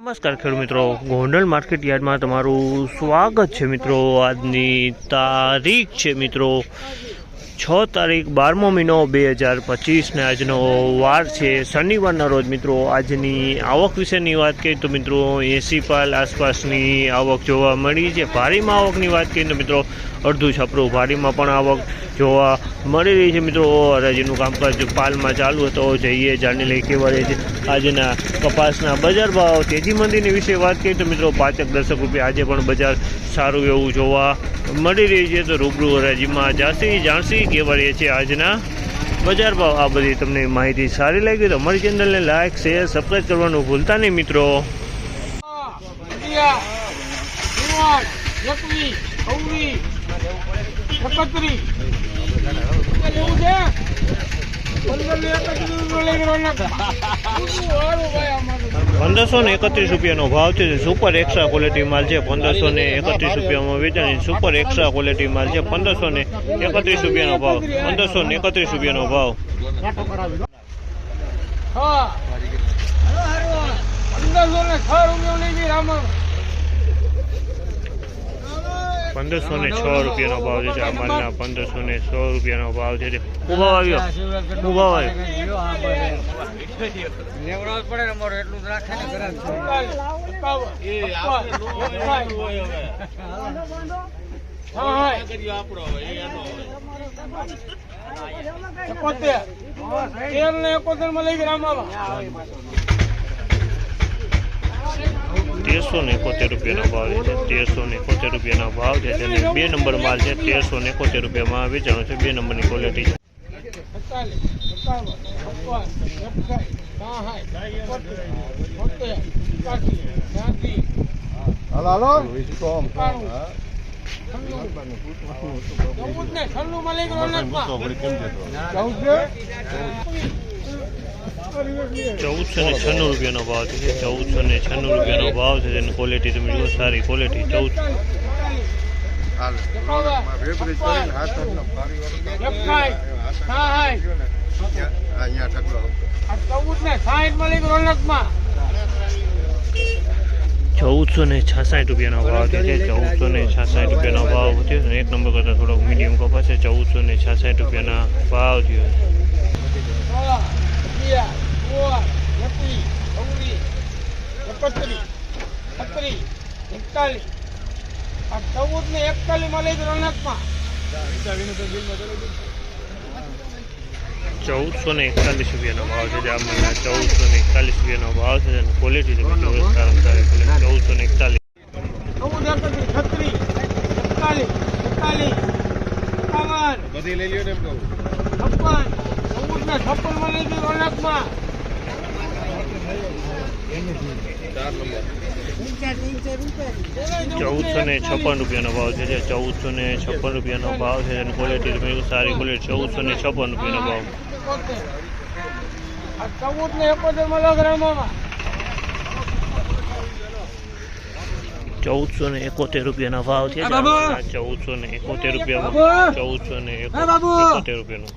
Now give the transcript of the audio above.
નમસ્કાર ખેડૂત મિત્રો, ગોંડલ માર્કેટ યાર્ડમાં તમારું સ્વાગત છે મિત્રો। આજની તારીખ છે મિત્રો 6 તારીખ 12મો મહિનો 2025 ને આજનો વાર છે શનિવારના રોજ મિત્રો। આજની આવક વિશેની વાત કરીએ તો મિત્રો 80 પાલ આસપાસની આવક જોવા મળી છે। ભારીમાં આવકની વાત કરીએ તો મિત્રો અડધું છાપરું ભારીમાં પણ આવક જોવા મળી રહી છે મિત્રો। હરાજીનું કામકાજ પાલમાં ચાલુ હતો। જઈએ જાણી લઈ કેવા રહે છે આજના કપાસના બજાર ભાવ। તેજી મંદીની વિશે વાત કરીએ તો મિત્રો 5-10 રૂપિયા આજે પણ બજાર સારું એવું જોવા મળી રહી છે। તો રૂબરૂ હરાજીમાં જાણસી કેવા રહે છે આજના બજાર ભાવ। આ બધી તમને માહિતી સારી લાગી તો અમારી ચેનલને લાઇક શેર સબસ્ક્રાઈબ કરવાનું ભૂલતા નહીં મિત્રો। ₹1531 ભાવ છે। સુપર એક્સ્ટ્રા ક્વોલિટી માલ છે। 1531 રૂપિયામાં વેચાણી સુપર એક્સ્ટ્રા ક્વોલિટી માલ છે। 1531 રૂપિયાનો ભાવ। 1531 રૂપિયાનો ભાવ। 1506 રૂપિયાનો ભાવ છે। આ માલના 1506 રૂપિયાનો ભાવ છે। ઉભાવ આવ્યો ઉભાવ ₹1371 રૂપિયાનો ભાવ છે। 1371 રૂપિયાનો ભાવ છે। તેને 2 નંબર માલ છે। 1371 રૂપિયામાં વેચાણું છે। 2 નંબરની ક્વોલિટી છે। ₹1496 રૂપિયાનો ભાવ છે। 1496 રૂપિયાનો ભાવ છે। તેની ક્વોલિટી તમે જુઓ સારી ક્વોલિટી। 1466 રૂપિયાનો ભાવ છે। 1466 રૂપિયાનો ભાવ છે। એક નંબર કરતાં થોડોક મીડિયમ કપાસ છે। 1466 રૂપિયાના ભાવ થયો। 1441 રૂપિયાનો ભાવ છે। આ મહિના 1441 રૂપિયાનો ભાવ છે। અને ક્વોલિટી તમે જોવો સારી 1441 બધી લઈ લ્યો ને એમ કહું 1456 રૂપિયાનો ભાવ છે। 1456 રૂપિયાનો ભાવ છે। અને ક્વોલિટી તમે સારી ક્વોલિટી। 1456 રૂપિયાનો ભાવ। 1471 રૂપિયાના ભાવ છે। 1471 રૂપિયામાં 1471 રૂપિયાનો